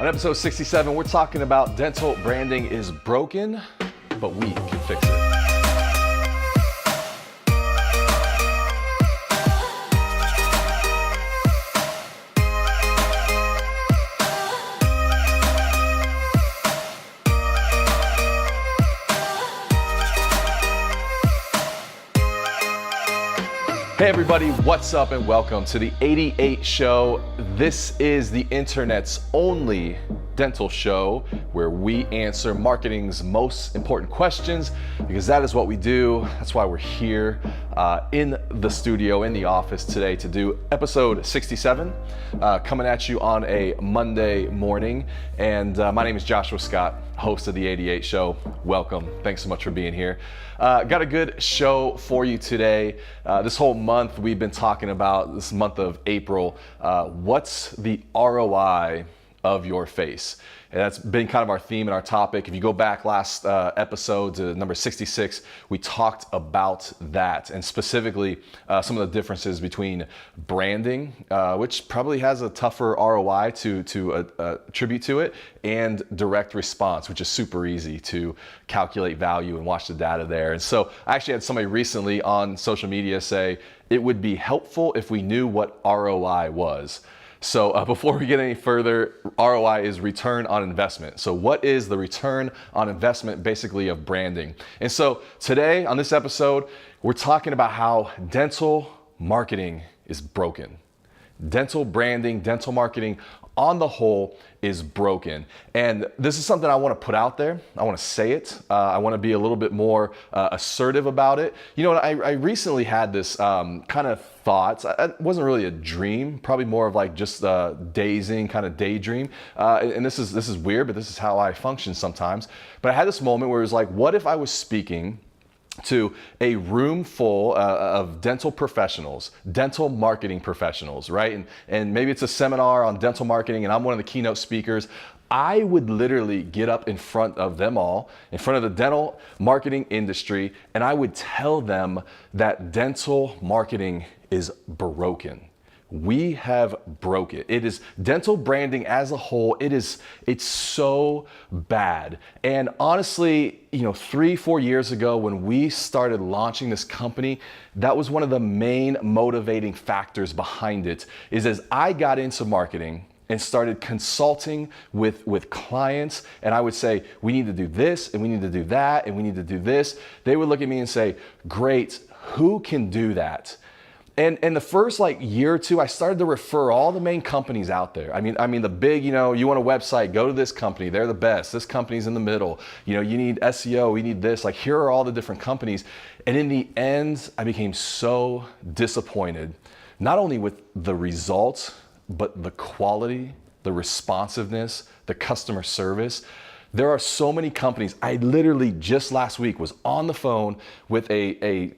On episode 67, we're talking about dental branding is broken, but we can fix it. Hey everybody, what's up and welcome to the 88 show. This is the internet's only dental show where we answer marketing's most important questions, because that is what we do. That's why we're here in the studio, in the office today to do episode 67, coming at you on a Monday morning. And my name is Joshua Scott, host of the 88 show. Welcome. Thanks so much for being here. Got a good show for you today. This whole month we've been talking about, this month of April, what's the ROI of your face? And that's been kind of our theme and our topic. If you go back last episode to number 66, we talked about that, and specifically some of the differences between branding, which probably has a tougher ROI to attribute to it, and direct response, which is super easy to calculate value and watch the data there. And so I actually had somebody recently on social media say it would be helpful if we knew what ROI was. So before we get any further, ROI is return on investment. So what is the return on investment basically of branding? And so today on this episode, we're talking about how dental marketing is broken. Dental branding, dental marketing on the whole is broken. And this is something I want to put out there. I want to say it. I want to be a little bit more assertive about it. You know, I recently had this kind of thoughts. It wasn't really a dream, probably more of like just a dazing kind of daydream. And this is weird, but this is how I function sometimes. But I had this moment where it was like, what if I was speaking to a room full of dental professionals, dental marketing professionals, right? And maybe it's a seminar on dental marketing and I'm one of the keynote speakers. I would literally get up in front of them all, in front of the dental marketing industry, and I would tell them that dental marketing is broken. We have broke it. It is dental branding as a whole. It's so bad. And honestly, 3-4 years ago when we started launching this company, that was one of the main motivating factors behind it, is as I got into marketing and started consulting with clients, and I would say, we need to do this, and we need to do that, and we need to do this. They would look at me and say, great, who can do that? And the first year or two, I started to refer all the main companies out there. I mean the big, you want a website, go to this company, they're the best. This company's in the middle. You need SEO, we need this. Here are all the different companies. And in the end, I became so disappointed, not only with the results, but the quality, the responsiveness, the customer service. There are so many companies. I literally just last week was on the phone with a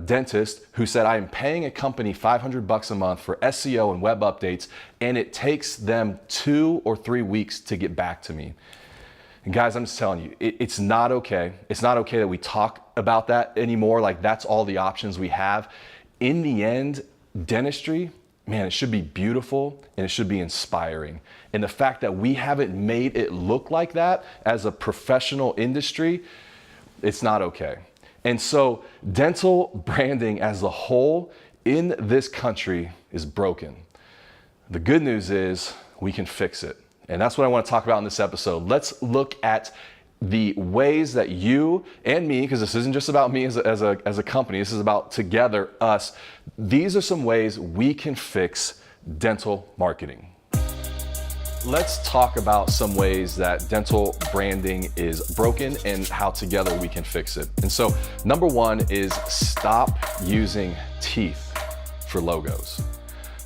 dentist who said, I am paying a company $500 a month for SEO and web updates, and it takes them 2 or 3 weeks to get back to me. And guys, I'm just telling you, it's not okay. It's not okay that we talk about that anymore. That's all the options we have. In the end, dentistry, man, it should be beautiful and it should be inspiring. And the fact that we haven't made it look like that as a professional industry, it's not okay. And so dental branding as a whole in this country is broken. The good news is we can fix it. And that's what I want to talk about in this episode. Let's look at the ways that you and me, because this isn't just about me as a company, this is about together, us. These are some ways we can fix dental marketing. Let's talk about some ways that dental branding is broken and how together we can fix it. And so number one is stop using teeth for logos.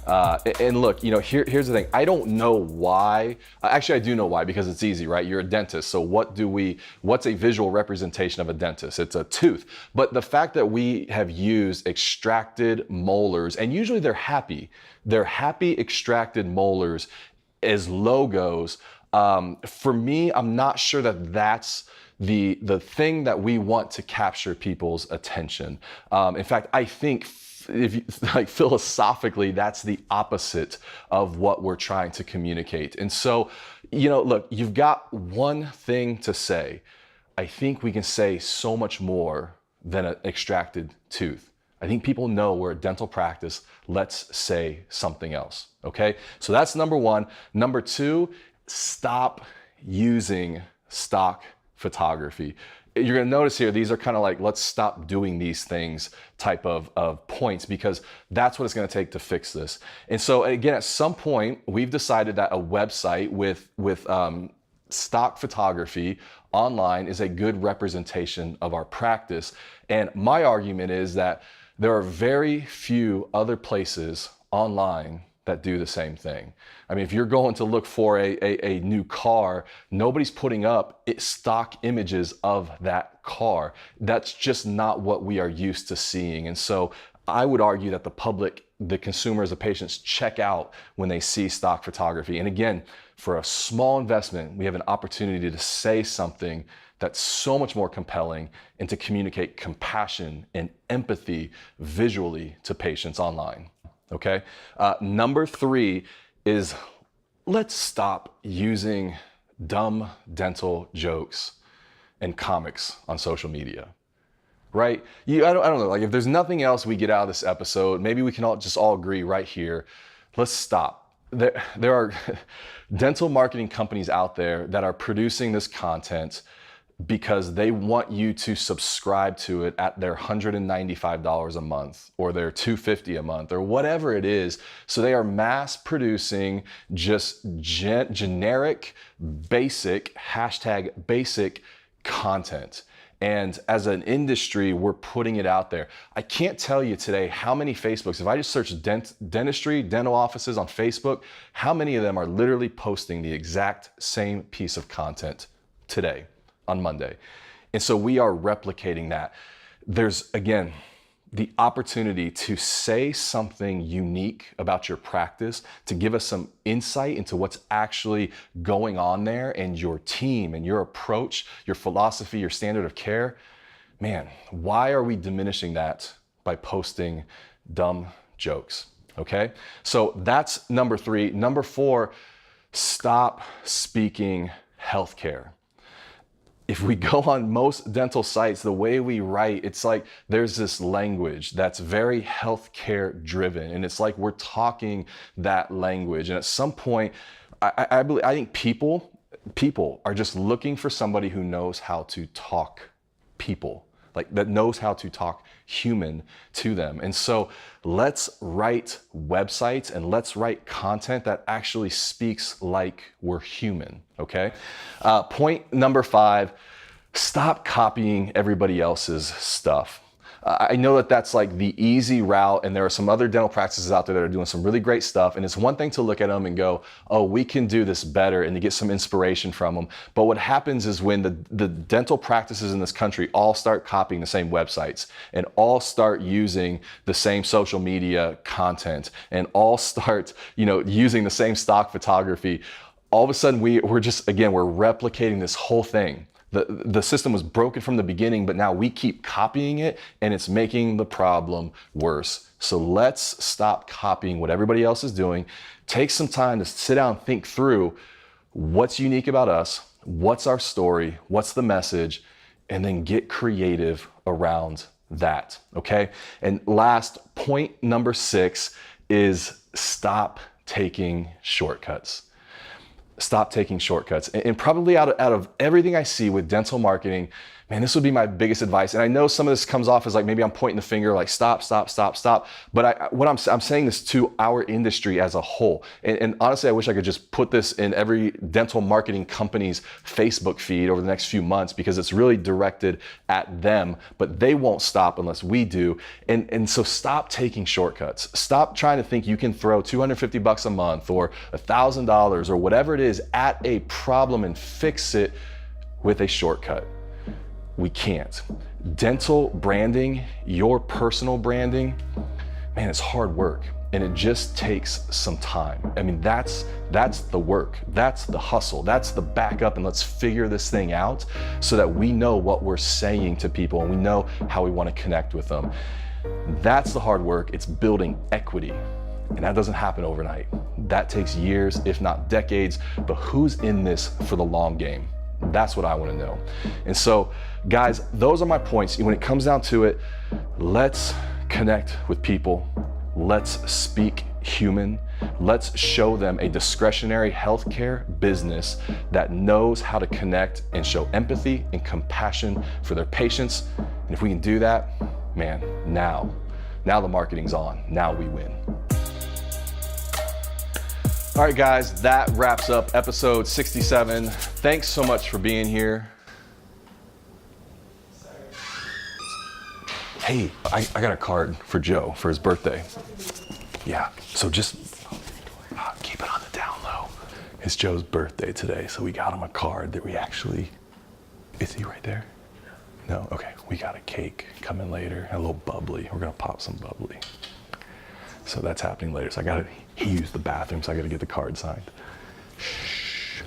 And look, here's the thing. I don't know why. Actually, I do know why, because it's easy, right? You're a dentist. So what's a visual representation of a dentist? It's a tooth. But the fact that we have used extracted molars, and usually they're happy extracted molars as logos, for me, I'm not sure that that's the thing that we want to capture people's attention. In fact, I think if you, like philosophically, that's the opposite of what we're trying to communicate. And so, look, you've got one thing to say. I think we can say so much more than an extracted tooth. I think people know we're a dental practice. Let's say something else, okay? So that's number one. Number two, stop using stock photography. You're gonna notice here, these are kind of like, let's stop doing these things type of points, because that's what it's gonna take to fix this. And so again, at some point, we've decided that a website with stock photography online is a good representation of our practice. And my argument is that there are very few other places online that do the same thing. I mean, if you're going to look for a new car, nobody's putting up stock images of that car. That's just not what we are used to seeing. And so I would argue that the public, the consumers, the patients check out when they see stock photography. And again, for a small investment, we have an opportunity to say something that's so much more compelling and to communicate compassion and empathy visually to patients online. Okay. Number three is, let's stop using dumb dental jokes and comics on social media, right? I don't know, like if there's nothing else we get out of this episode, maybe we can all agree right here. Let's stop. There are dental marketing companies out there that are producing this content because they want you to subscribe to it at their $195 a month or their $250 a month or whatever it is. So they are mass producing just generic, basic, #basic content. And as an industry, we're putting it out there. I can't tell you today how many Facebooks, if I just search dentistry, dental offices on Facebook, how many of them are literally posting the exact same piece of content today on Monday. And so we are replicating that. There's, again, the opportunity to say something unique about your practice, to give us some insight into what's actually going on there and your team and your approach, your philosophy, your standard of care. Man, why are we diminishing that by posting dumb jokes? Okay, so that's number three. Number four, stop speaking healthcare. If we go on most dental sites, the way we write, it's like there's this language that's very healthcare driven. And it's like we're talking that language. And at some point, I think people are just looking for somebody who knows how to talk people, like that knows how to talk human to them. And so let's write websites and let's write content that actually speaks like we're human, okay? Point number five, stop copying everybody else's stuff. I know that that's like the easy route, and there are some other dental practices out there that are doing some really great stuff, and it's one thing to look at them and go, oh, we can do this better, and to get some inspiration from them. But what happens is when the dental practices in this country all start copying the same websites and all start using the same social media content and all start, using the same stock photography, all of a sudden we're replicating this whole thing. The system was broken from the beginning, but now we keep copying it and it's making the problem worse. So let's stop copying what everybody else is doing. Take some time to sit down and think through what's unique about us, what's our story, what's the message, and then get creative around that, okay? And last, point number 6 is stop taking shortcuts. Stop taking shortcuts. And probably out of everything I see with dental marketing, man, this would be my biggest advice. And I know some of this comes off as like, maybe I'm pointing the finger, like stop. But I'm saying this to our industry as a whole. And honestly, I wish I could just put this in every dental marketing company's Facebook feed over the next few months, because it's really directed at them, but they won't stop unless we do. And so stop taking shortcuts. Stop trying to think you can throw $250 a month or $1,000 or whatever it is at a problem and fix it with a shortcut. We can't. Dental branding, your personal branding, man, it's hard work, and it just takes some time. I mean, that's the work, that's the hustle, that's the backup, and let's figure this thing out so that we know what we're saying to people and we know how we want to connect with them. That's the hard work. It's building equity. And that doesn't happen overnight. That takes years, if not decades. But who's in this for the long game? That's what I want to know. And so, guys, those are my points. When it comes down to it, let's connect with people. Let's speak human. Let's show them a discretionary healthcare business that knows how to connect and show empathy and compassion for their patients. And if we can do that, man, now the marketing's on. Now we win. All right, guys, that wraps up episode 67. Thanks so much for being here. Hey, I got a card for Joe for his birthday. Yeah, so just keep it on the down low. It's Joe's birthday today, so we got him a card that we actually, is he right there? No, okay, we got a cake coming later, a little bubbly. We're gonna pop some bubbly. So that's happening later. So he used the bathroom, so I gotta get the card signed. Shh.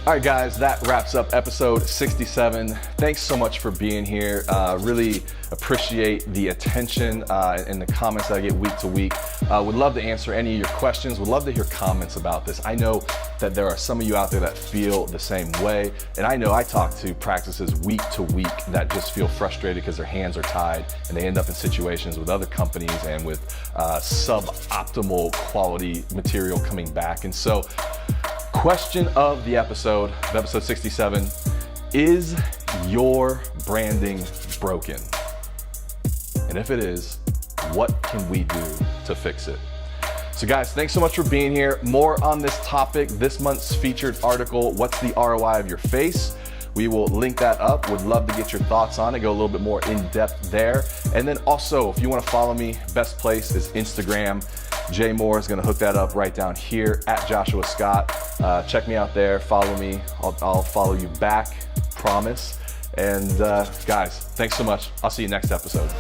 All right, guys, that wraps up episode 67. Thanks so much for being here. Really appreciate the attention and the comments that I get week to week. Would love to answer any of your questions. Would love to hear comments about this. I know that there are some of you out there that feel the same way. And I know I talk to practices week to week that just feel frustrated because their hands are tied and they end up in situations with other companies and with suboptimal quality material coming back. And so, question of the episode 67, is your branding broken? And if it is, what can we do to fix it? So guys, thanks so much for being here. More on this topic, this month's featured article, What's the ROI of Your Face? We will link that up. Would love to get your thoughts on it, go a little bit more in depth there. And then also, if you wanna follow me, best place is Instagram. Jay Moore is gonna hook that up right down here at Joshua Scott. Check me out there, follow me. I'll follow you back, promise. And guys, thanks so much. I'll see you next episode.